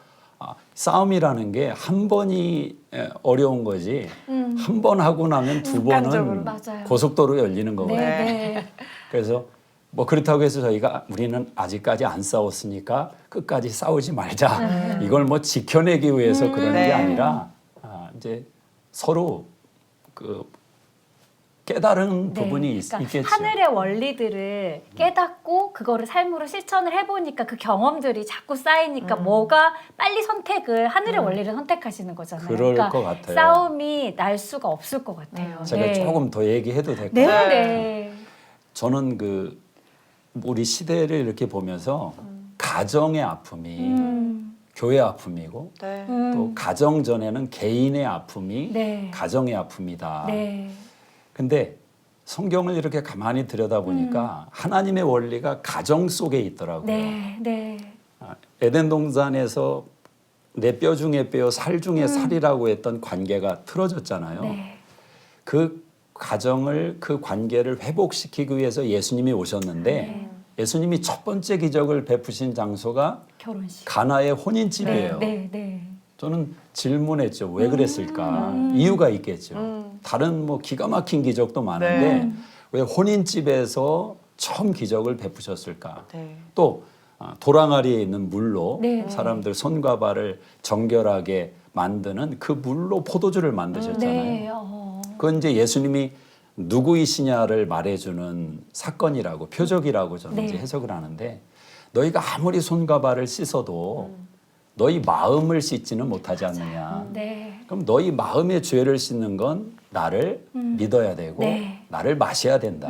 싸움이라는 게 한 번이 어려운 거지 한 번 하고 나면 두 번은 맞아요. 고속도로 열리는 거거든요. 네, 네. 그래서 뭐 그렇다고 해서 우리는 아직까지 안 싸웠으니까 끝까지 싸우지 말자. 이걸 뭐 지켜내기 위해서 그러는 네. 게 아니라 이제 서로 그 깨달은 네. 부분이 그러니까 있겠죠. 하늘의 원리들을 깨닫고 그거를 삶으로 실천을 해보니까 그 경험들이 자꾸 쌓이니까 뭐가 빨리 선택을 하늘의 원리를 선택하시는 거잖아요. 그럴 그러니까 것 같아요. 싸움이 날 수가 없을 것 같아요. 제가 네. 조금 더 얘기해도 될까요? 네, 네. 네. 저는 그 우리 시대를 이렇게 보면서 가정의 아픔이 교회 아픔이고 네. 또 가정 전에는 개인의 아픔이 네. 가정의 아픔이다. 네. 근데 성경을 이렇게 가만히 들여다보니까 하나님의 원리가 가정 속에 있더라고요. 네. 네. 에덴 동산에서 내 뼈 중에 뼈, 살 중에 살이라고 했던 관계가 틀어졌잖아요. 네. 그 가정을 그 관계를 회복시키기 위해서 예수님이 오셨는데 예수님이 첫 번째 기적을 베푸신 장소가 결혼식. 가나의 혼인집이에요. 네. 네. 저는 질문했죠. 왜 그랬을까? 이유가 있겠죠. 다른 뭐 기가 막힌 기적도 많은데 네. 왜 혼인집에서 처음 기적을 베푸셨을까? 네. 또 도랑아리에 있는 물로 네. 사람들 손과 발을 정결하게 만드는 그 물로 포도주를 만드셨잖아요. 네. 그건 이제 예수님이 누구이시냐를 말해주는 사건이라고 표적이라고 저는 네. 이제 해석을 하는데 너희가 아무리 손과 발을 씻어도 너희 마음을 씻지는 못하지 않느냐. 네. 그럼 너희 마음의 죄를 씻는 건 나를 믿어야 되고 네. 나를 마셔야 된다.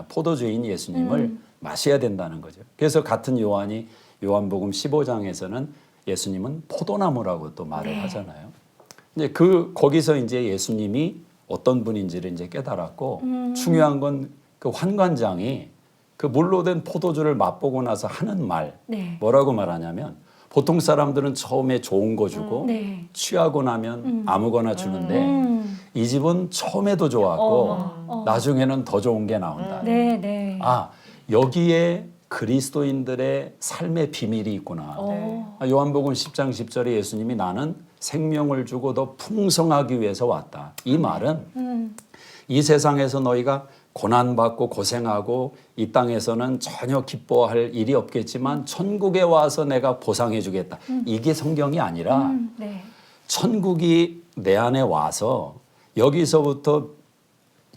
포도주인 예수님을 마셔야 된다는 거죠. 그래서 같은 요한이 요한복음 15장에서는 예수님은 포도나무라고 또 말을 네. 하잖아요. 이제 거기서 이제 예수님이 어떤 분인지를 이제 깨달았고 중요한 건 그 환관장이 그 물로 된 포도주를 맛보고 나서 하는 말 네. 뭐라고 말하냐면 보통 사람들은 처음에 좋은 거 주고 네. 취하고 나면 아무거나 주는데 이 집은 처음에도 좋았고 나중에는 더 좋은 게 나온다. 네. 네. 여기에 그리스도인들의 삶의 비밀이 있구나. 요한복음 10장 10절에 예수님이 나는 생명을 주고 더 풍성하기 위해서 왔다. 이 말은 이 세상에서 너희가 고난받고 고생하고 이 땅에서는 전혀 기뻐할 일이 없겠지만 천국에 와서 내가 보상해 주겠다. 이게 성경이 아니라 네. 천국이 내 안에 와서 여기서부터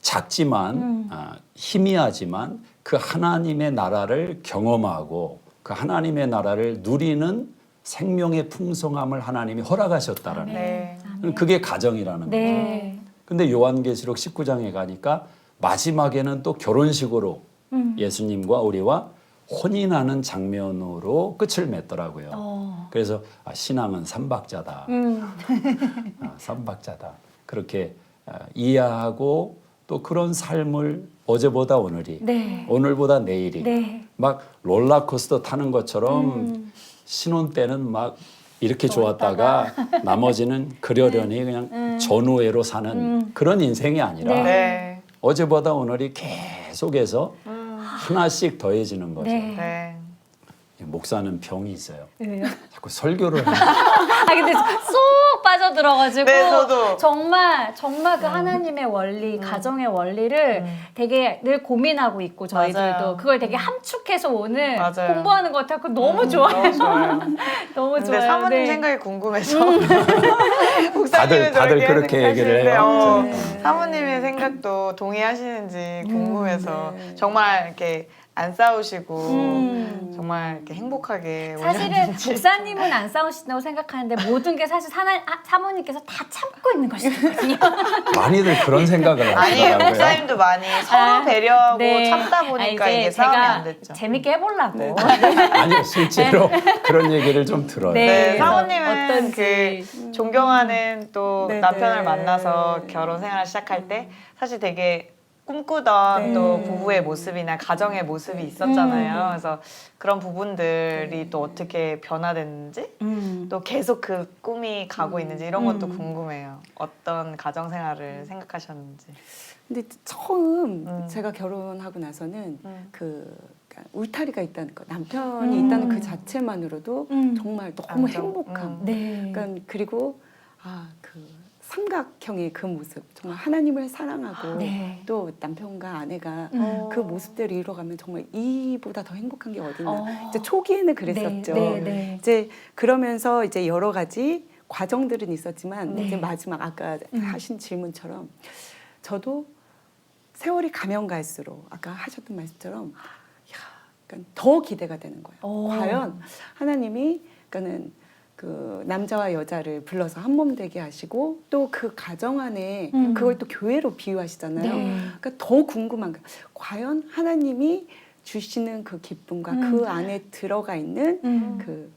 작지만 희미하지만 그 하나님의 나라를 경험하고 그 하나님의 나라를 누리는 생명의 풍성함을 하나님이 허락하셨다라는 네. 거예요. 그게 가정이라는 거죠. 네. 근데 요한계시록 19장에 가니까 마지막에는 또 결혼식으로 예수님과 우리와 혼인하는 장면으로 끝을 맺더라고요. 그래서 신앙은 삼박자다. 삼박자다. 그렇게 이해하고 또 그런 삶을 어제보다 오늘이, 네. 오늘보다 내일이 네. 막 롤러코스터 타는 것처럼 신혼 때는 막 이렇게 좋았다가 나머지는 그러려니 그냥 전우애로 사는 그런 인생이 아니라 네. 네. 어제보다 오늘이 계속해서 하나씩 더해지는 거죠. 네. 네. 목사는 병이 있어요. 왜요? 자꾸 설교를 아 근데 쏙 빠져들어가지고 네, 저도. 정말 그 하나님의 원리, 가정의 원리를 되게 늘 고민하고 있고 저희들도 맞아요. 그걸 되게 함축해서 오늘 맞아요. 공부하는 것 같아서 너무 좋아요. 너무 좋아요. 너무 근데 좋아요. 사모님 네. 생각이 궁금해서 목사님은 다들 저렇게 그렇게 얘기를 생각하시는데, 해요. 네. 사모님의 생각도 동의하시는지 궁금해서 네. 정말 이렇게 안 싸우시고 정말 이렇게 행복하게 사실은 운영하는지. 목사님은 안 싸우신다고 생각하는데 모든 게 사실 사모님께서 다 참고 있는 것이거든요. 많이들 그런 생각을 아니에요. 하더라고요. 목사님도 많이 서로 배려하고 네. 참다 아, 보니까 이제 이게 싸움이 제가 안 됐죠. 재밌게 해보려고. 아니요, 실제로 그런 얘기를 좀 들어요. 네. 네, 그래서 사모님은 어떤지. 그 존경하는 또 네, 남편을 네. 만나서 결혼 생활을 시작할 때 사실 되게 꿈꾸던 네. 또 부부의 모습이나 가정의 모습이 있었잖아요. 그래서 그런 부분들이 또 어떻게 변화됐는지 또 계속 그 꿈이 가고 있는지 이런 것도 궁금해요. 어떤 가정 생활을 생각하셨는지. 근데 처음 음. 제가 결혼하고 나서는 그러니까 울타리가 있다는 거, 남편이 음. 있다는 그 자체만으로도 정말 너무 안정. 행복함. 네. 그러니까 그리고 그 삼각형의 그 모습, 정말 하나님을 사랑하고 네. 또 남편과 아내가 음. 그 모습대로 이뤄가면 정말 이보다 더 행복한 게 어딨나. 어. 이제 초기에는 그랬었죠. 네, 네. 이제 그러면서 이제 여러 가지 과정들은 있었지만 네. 이제 마지막 아까 하신 질문처럼 저도 세월이 가면 갈수록 아까 하셨던 말씀처럼 그러니까 더 기대가 되는 거예요. 오. 과연 하나님이 그러니까는 그 남자와 여자를 불러서 한 몸 되게 하시고 또 그 가정 안에 그걸 또 교회로 비유하시잖아요. 네. 그러니까 더 궁금한 거예요. 과연 하나님이 주시는 그 기쁨과 그 안에 들어가 있는 그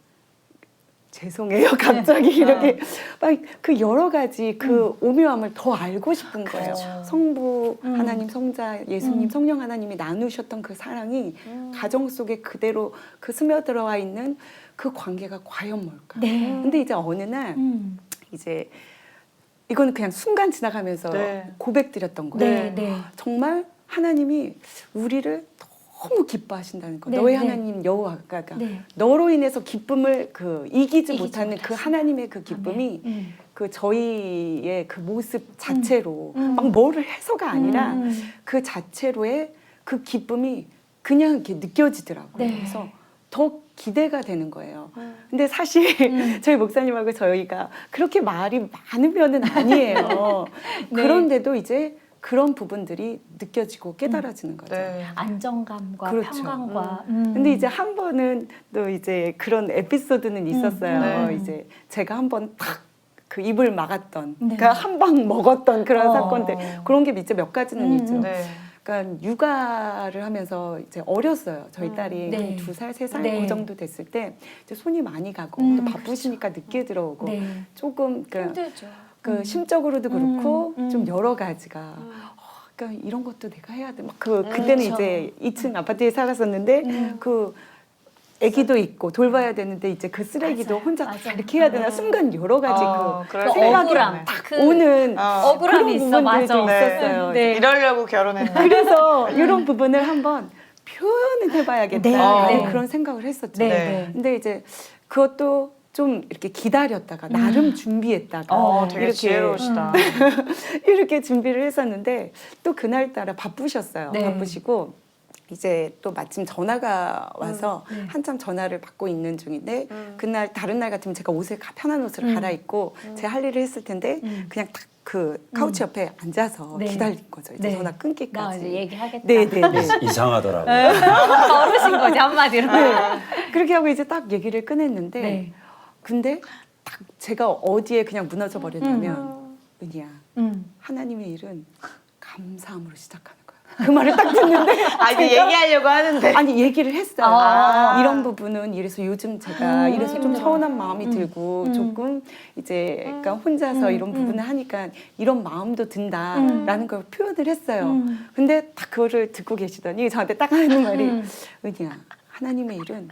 죄송해요. 갑자기 이렇게 막 그 여러 가지 그 오묘함을 더 알고 싶은 거예요. 성부 하나님, 성자 예수님, 성령 하나님이 나누셨던 그 사랑이 가정 속에 그대로 그 스며들어와 있는 그 관계가 과연 뭘까? 네. 근데 이제 어느 날 이제 이거는 그냥 순간 지나가면서 네. 고백드렸던 거예요. 네, 네. 정말 하나님이 우리를 너무 기뻐하신다는 거. 네, 너의 네. 하나님 여호와가 네. 너로 인해서 기쁨을 이기지 이기지 못하는 그 못하시는. 하나님의 그 기쁨이 아멘. 그 저희의 그 모습 자체로 막 뭐를 해서가 아니라 그 자체로의 그 기쁨이 그냥 이렇게 느껴지더라고요. 네. 그래서 더 기대가 되는 거예요. 근데 사실 저희 목사님하고 저희가 그렇게 말이 많은 편은 아니에요. 네. 그런데도 이제 그런 부분들이 느껴지고 깨달아지는 거죠. 네. 안정감과 그렇죠. 평강과. 근데 이제 한 번은 또 이제 그런 에피소드는 있었어요. 네. 이제 제가 한 번 탁 그 입을 막았던, 네. 그러니까 한 방 먹었던 그런 어. 사건들 그런 게 이제 몇 가지는 있죠. 네. 그러니까 육아를 하면서 이제 어렸어요. 저희 딸이 네. 한 2살, 3살 네. 그 정도 됐을 때 이제 손이 많이 가고 또 바쁘시니까 늦게 들어오고 네. 조금 힘들죠. 그 심적으로도 그렇고 음. 좀 여러 가지가 그러니까 이런 것도 내가 해야 돼. 막 그때는 그렇죠. 이제 2층 아파트에 살았었는데 그 아기도 있고 돌봐야 되는데 이제 그 쓰레기도 맞아요. 혼자 맞아요. 다 이렇게 해야 되나 순간 여러 가지 그럴 그 수 생각이 억울함. 딱 그 오는 억울함이 그런 있어. 부분들도 맞아. 있었어요. 네. 이러려고 결혼했나? 그래서 이런 부분을 한번 표현을 해봐야겠다 네. 라는 네. 그런 생각을 했었죠. 네. 네. 네. 근데 이제 그것도 좀 이렇게 기다렸다가 나름 준비했다가 되게 이렇게 지혜로우시다. 이렇게 준비를 했었는데 또 그날따라 바쁘셨어요. 네. 바쁘시고 이제 또 마침 전화가 와서 한참 전화를 받고 있는 중인데 그날 다른 날 같으면 제가 편한 옷을 갈아입고 제가 할 일을 했을 텐데 그냥 딱 그 카우치 옆에 앉아서 네. 기다린 거죠. 이제 네. 전화 나 끊기까지. 이제 얘기하겠다. 네네네. 이상하더라고요. 어르신 거지 한마디로. 그렇게 하고 이제 딱 얘기를 꺼냈는데 네. 근데 딱 제가 어디에 그냥 무너져 버렸냐면 은희야 하나님의 일은 감사함으로 시작하는 거야. 그 말을 딱 듣는데 이제 얘기하려고 하는데. 아니 얘기를 했어요. 아. 이런 부분은 이래서 요즘 제가 이래서 좀 서운한 마음이 들고 조금 이제 약간 혼자서 이런 부분을 하니까 이런 마음도 든다라는 걸 표현을 했어요. 근데 딱 그거를 듣고 계시더니 저한테 딱 하는 말이 은희야 하나님의 일은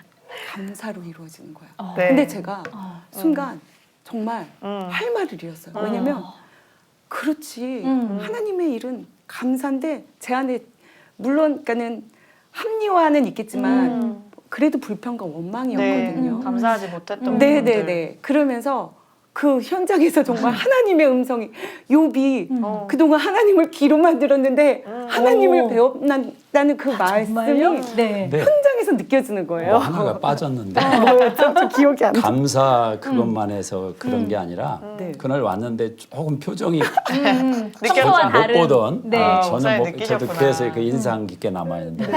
감사로 이루어지는 거야. 네. 근데 제가 순간 정말 할 말을 잃었어요. 왜냐면 그렇지 하나님의 일은 감사인데 제 안에 물론 그러니까는 합리화는 있겠지만 그래도 불평과 원망이었거든요. 네. 감사하지 못했던 네네네. 그러면서 그 현장에서 정말 하나님의 음성이 욥이 그동안 하나님을 귀로만 들었는데 하나님을 배웠다는 그 말씀이 네. 네. 현장에서 느껴지는 거예요. 뭐 하나가 빠졌는데 뭐였죠? 저 기억이 안 나. 감사 그것만 해서 그런 게 아니라 네. 그날 왔는데 조금 표정이 평소와 못 다른. 보던 네. 저는 목사님 저도 느끼셨구나. 그래서 그 인상 깊게 남아 있는데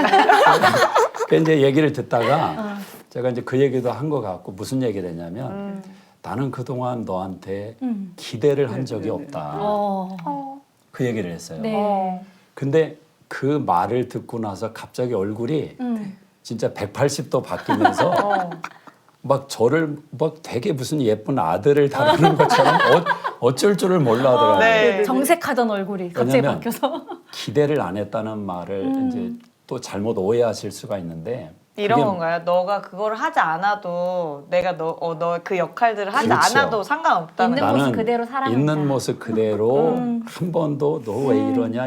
그 이제 얘기를 듣다가 제가 이제 그 얘기도 한 것 같고 무슨 얘기를 했냐면 나는 그동안 너한테 기대를 한 적이 없다. 그 얘기를 했어요. 네. 근데 그 말을 듣고 나서 갑자기 얼굴이 진짜 180도 바뀌면서 막 저를 막 되게 무슨 예쁜 아들을 다루는 것처럼 어쩔 줄을 몰라 하더라고요. 네. 정색하던 얼굴이 갑자기 왜냐면 바뀌어서. 기대를 안 했다는 말을 이제 또 잘못 오해하실 수가 있는데 이런 그게 건가요? 너가 그걸 하지 않아도 내가 너 그 역할들을 하지 그렇죠. 않아도 상관없다는 있는 거. 모습 나는 그대로 사랑한다. 있는 모습 그대로 한 번도 너 왜 이러냐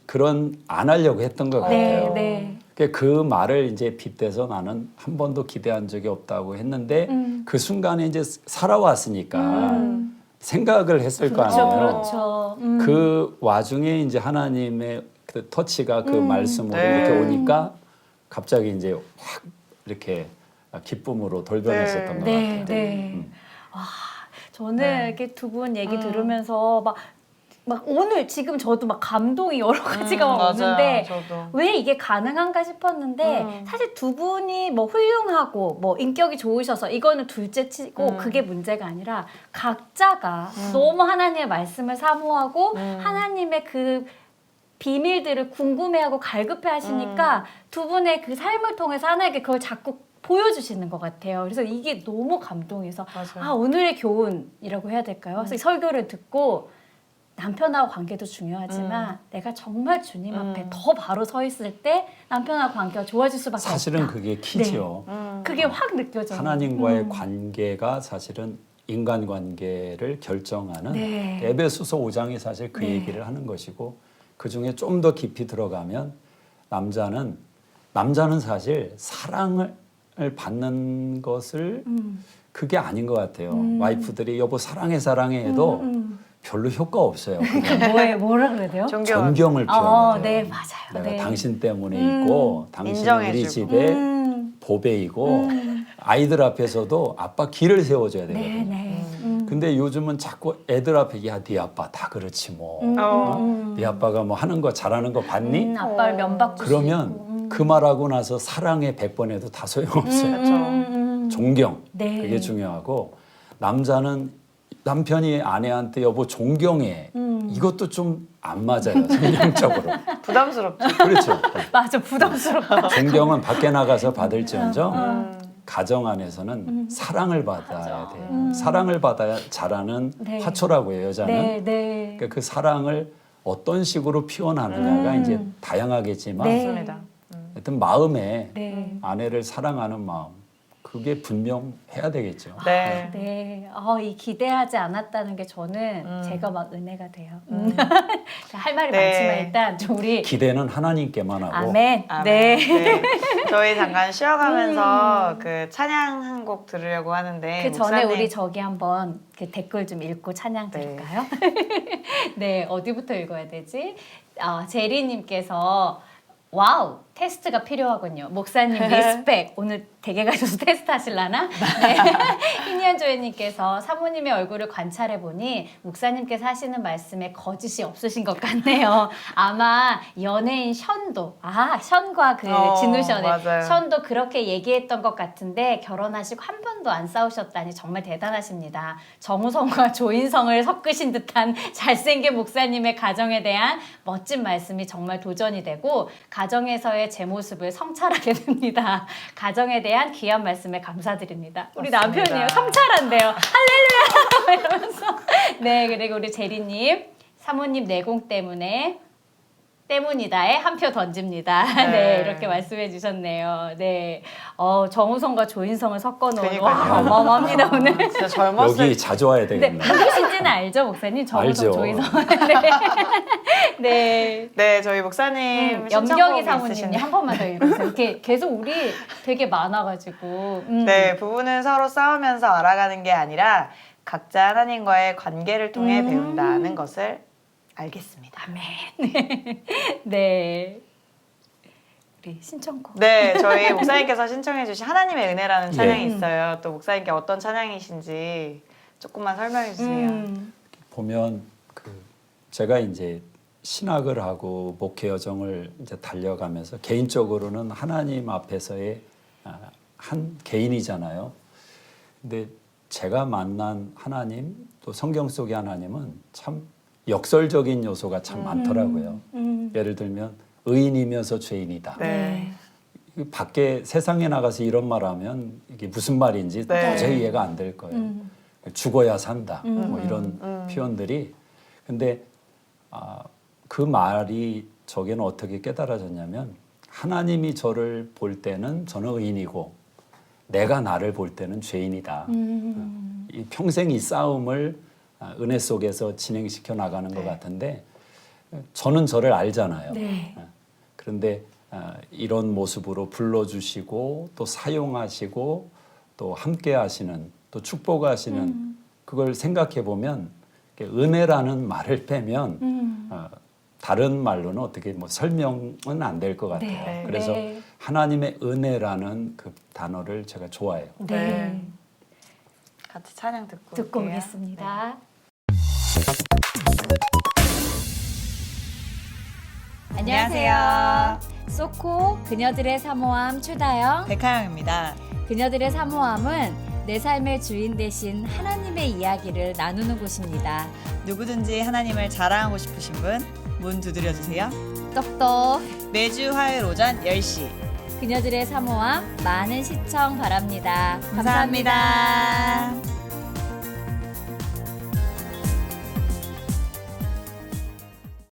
그런 안 하려고 했던 것 네, 같아요. 네. 그 말을 이제 빗대서 나는 한 번도 기대한 적이 없다고 했는데 그 순간에 이제 살아왔으니까 생각을 했을 거 그렇죠, 아니에요. 그렇죠. 그 와중에 이제 하나님의 그 터치가 그 말씀으로 네. 이렇게 오니까 갑자기 이제 확 이렇게 기쁨으로 돌변했었던 것 네, 같아요. 네. 와, 저는 이렇게 두 분 얘기 들으면서 막 오늘 지금 저도 막 감동이 여러 가지가 막 오는데 저도. 왜 이게 가능한가 싶었는데 사실 두 분이 뭐 훌륭하고 뭐 인격이 좋으셔서 이거는 둘째 치고 그게 문제가 아니라 각자가 너무 하나님의 말씀을 사모하고 하나님의 그 비밀들을 궁금해하고 갈급해 하시니까 두 분의 그 삶을 통해서 하나님께 그걸 자꾸 보여주시는 것 같아요. 그래서 이게 너무 감동해서 맞아요. 오늘의 교훈이라고 해야 될까요? 그래서 설교를 듣고 남편하고 관계도 중요하지만 내가 정말 주님 앞에 더 바로 서 있을 때 남편하고 관계가 좋아질 수밖에 사실은 없다. 그게 키죠. 그게 확 느껴져요. 하나님과의 관계가 사실은 인간관계를 결정하는 네. 에베소서 5장이 사실 그 네. 얘기를 하는 것이고 그 중에 좀 더 깊이 들어가면 남자는 사실 사랑을 받는 것을 그게 아닌 것 같아요. 와이프들이 여보 사랑해 해도 별로 효과 없어요. 그건 뭐라 그래야 돼요? 존경을 표현해요. 네, 맞아요. 내가 네. 당신 때문에 있고 당신은 우리 인정해주고. 집에 보배이고 아이들 앞에서도 아빠 길을 세워줘야 되거든요. 네, 네. 근데 요즘은 자꾸 애들 앞에 야 네 아빠 다 그렇지 뭐. 네 아빠가 뭐 하는 거 잘하는 거 봤니? 아빠를 면박 주시고. 그러면 그 말하고 나서 사랑에 100번 해도 다 소용없어요. 존경. 네. 그게 중요하고 남자는 남편이 아내한테 여보 존경해. 이것도 좀 안 맞아요. 성경적으로. 부담스럽죠. 그렇죠. 맞아, 부담스럽다. 존경은 밖에 나가서 받을지언정 가정 안에서는 사랑을 받아야 돼요. 사랑을 받아야 자라는 네. 화초라고 해요, 여자는. 네, 네. 그러니까 그 사랑을 어떤 식으로 표현하느냐가 이제 다양하겠지만 네. 맞습니다. 하여튼 마음에 네. 아내를 사랑하는 마음 그게 분명해야 되겠죠. 네. 네, 이 기대하지 않았다는 게 저는 제가 막 은혜가 돼요. 할 말이 네. 많지만 일단 좀 우리 기대는 하나님께만 하고 아멘. 아멘. 네. 네. 저희 잠깐 쉬어가면서 그 찬양 한 곡 들으려고 하는데 그 전에 목사님. 우리 저기 한번 그 댓글 좀 읽고 찬양 네. 드릴까요? 네, 어디부터 읽어야 되지? 제리님께서 와우 테스트가 필요하군요. 목사님 리스펙. 오늘 댁에 가셔서 테스트 하실라나? 네. 희니언조회님께서 사모님의 얼굴을 관찰해 보니 목사님께서 하시는 말씀에 거짓이 없으신 것 같네요. 아마 연예인 션도 션과 그 진우션의 맞아요. 션도 그렇게 얘기했던 것 같은데 결혼하시고 한 번도 안 싸우셨다니 정말 대단하십니다. 정우성과 조인성을 섞으신 듯한 잘생긴 목사님의 가정에 대한 멋진 말씀이 정말 도전이 되고 가정에서의 제 모습을 성찰하게 됩니다. 가정에 대한 귀한 말씀에 감사드립니다. 우리 맞습니다. 남편이에요. 성찰한대요. 할렐루야! 이러면서. 네, 그리고 우리 제리님, 사모님 내공 때문이다에 한 표 던집니다. 네. 네. 이렇게 말씀해 주셨네요. 네. 정우성과 조인성을 섞어놓은 그러니까요. 와, 어마어마합니다, 오늘. 진짜 젊었을 여기 자주 와야 네, 되겠네. 누구신지는 알죠, 목사님? 정우성, 알죠. 조인성. 네. 네. 네, 저희 목사님 염경희 신청곡이 사모님이 있으신데 한 번만 더 읽어주세요. 이렇게 계속 우리 되게 많아가지고. 네, 부부는 서로 싸우면서 알아가는 게 아니라 각자 하나님과의 관계를 통해 배운다는 것을 알겠습니다. 아멘. 네. 우리 신청곡. 네, 저희 목사님께서 신청해 주신 하나님의 은혜라는 찬양이 네. 있어요. 또 목사님께 어떤 찬양이신지 조금만 설명해 주세요. 보면 제가 이제 신학을 하고 목회 여정을 이제 달려가면서 개인적으로는 하나님 앞에서의 한 개인이잖아요. 근데 제가 만난 하나님 또 성경 속의 하나님은 참 역설적인 요소가 참 많더라고요. 예를 들면 의인이면서 죄인이다. 네. 밖에 세상에 나가서 이런 말하면 이게 무슨 말인지 네. 도저히 이해가 안 될 거예요. 죽어야 산다. 뭐 이런 표현들이. 근데 그 말이 저게는 어떻게 깨달아졌냐면 하나님이 저를 볼 때는 저는 의인이고 내가 나를 볼 때는 죄인이다. 이 평생 이 싸움을 은혜 속에서 진행시켜 나가는 것 같은데 저는 저를 알잖아요. 네. 그런데 이런 모습으로 불러주시고 또 사용하시고 또 함께 하시는 또 축복하시는 그걸 생각해 보면 은혜라는 말을 빼면 다른 말로는 어떻게 뭐 설명은 안 될 것 같아요. 네. 그래서 네. 하나님의 은혜라는 그 단어를 제가 좋아해요. 네. 같이 찬양 듣고 듣고 올게요. 오겠습니다. 안녕하세요. 소코 그녀들의 사모함 최다영. 백하영입니다. 그녀들의 사모함은 내 삶의 주인 되신 하나님의 이야기를 나누는 곳입니다. 누구든지 하나님을 자랑하고 싶으신 분 문 두드려 주세요. 똑똑 매주 화요일 오전 10시. 그녀들의 사모함 많은 시청 바랍니다. 감사합니다.